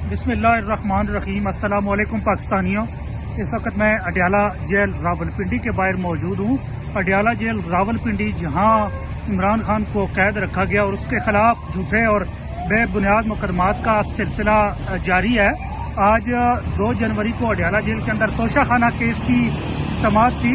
بسم اللہ الرحمن الرحیم۔ السلام علیکم پاکستانیوں، اس وقت میں اڈیالہ جیل راولپنڈی کے باہر موجود ہوں۔ اڈیالہ جیل راولپنڈی جہاں عمران خان کو قید رکھا گیا اور اس کے خلاف جھوٹے اور بے بنیاد مقدمات کا سلسلہ جاری ہے۔ آج 2 جنوری کو اڈیالہ جیل کے اندر توشہ خانہ کیس کی سماعت تھی۔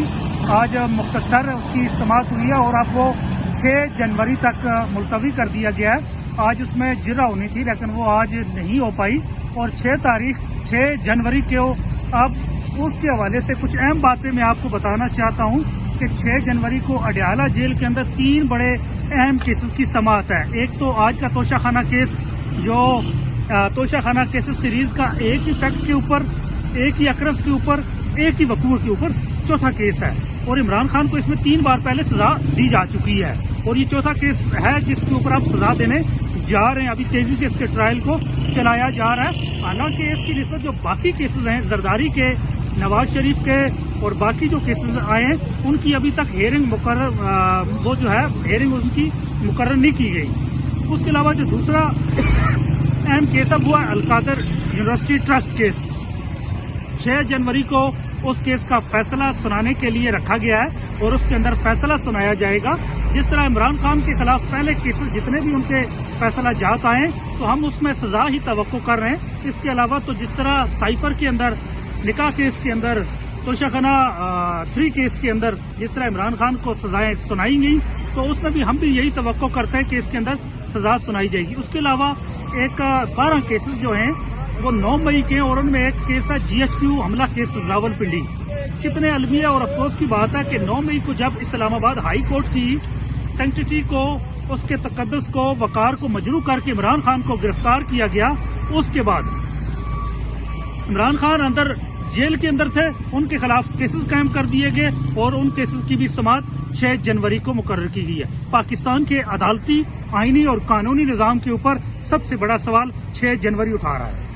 آج مختصر اس کی سماعت ہوئی ہے اور اب وہ 6 جنوری تک ملتوی کر دیا گیا ہے۔ آج اس میں جرہ ہونی تھی لیکن وہ آج نہیں ہو پائی، اور 6 جنوری کو اب اس کے حوالے سے کچھ اہم باتیں میں آپ کو بتانا چاہتا ہوں کہ 6 جنوری کو اڈیالہ جیل کے اندر 3 بڑے اہم کیسز کی سماعت ہے۔ ایک تو آج کا توشہ خانہ کیس، جو توشہ خانہ کیسز سیریز کا ایک ہی فیکٹ کے اوپر، ایک ہی اکرنس کے اوپر، ایک ہی وقوع کے اوپر چوتھا کیس ہے، اور عمران خان کو اس میں 3 بار پہلے سزا دی جا چکی ہے، اور یہ چوتھا کیس ہے جس کے اوپر آپ سزا دینے جا رہے ہیں۔ ابھی تیزی سے اس کے ٹرائل کو چلایا جا رہا ہے، حالانکہ اس کی نسبت جو باقی کیسز ہیں، زرداری کے، نواز شریف کے اور باقی جو کیسز آئے ہیں، ان کی ابھی تک ہیئرنگ ہیئرنگ ان کی مقرر نہیں کی گئی۔ اس کے علاوہ جو دوسرا اہم کیس اب ہوا القادر یونیورسٹی ٹرسٹ کیس، 6 جنوری کو اس کیس کا فیصلہ سنانے کے لیے رکھا گیا ہے، اور اس کے اندر فیصلہ سنایا جائے گا۔ جس طرح عمران خان کے خلاف پہلے کیسز جتنے بھی ان کے فیصلہ جات آئے تو ہم اس میں سزا ہی توقع کر رہے ہیں۔ اس کے علاوہ تو جس طرح سائفر کے اندر، نکاح کیس کے اندر، توشہ خانہ 3 کیس کے اندر جس طرح عمران خان کو سزائیں سنائی گئیں، تو اس میں بھی ہم بھی یہی توقع کرتے ہیں کہ اس کے اندر سزا سنائی جائے گی۔ اس کے علاوہ 12 کیسز جو ہیں وہ 9 مئی کے ہیں، اور ان میں ایک کیس ہے GHQ حملہ کیس راولپنڈی۔ کتنے المیہ اور افسوس کی بات ہے کہ 9 مئی کو جب اسلام آباد ہائی کورٹ کی سینکٹیٹی کو، اس کے تقدس کو، وقار کو مجروح کر کے عمران خان کو گرفتار کیا گیا، اس کے بعد عمران خان اندر جیل کے اندر تھے، ان کے خلاف کیسز قائم کر دیے گئے، اور ان کیسز کی بھی سماعت 6 جنوری کو مقرر کی گئی ہے۔ پاکستان کے عدالتی، آئینی اور قانونی نظام کے اوپر سب سے بڑا سوال 6 جنوری اٹھا رہا ہے۔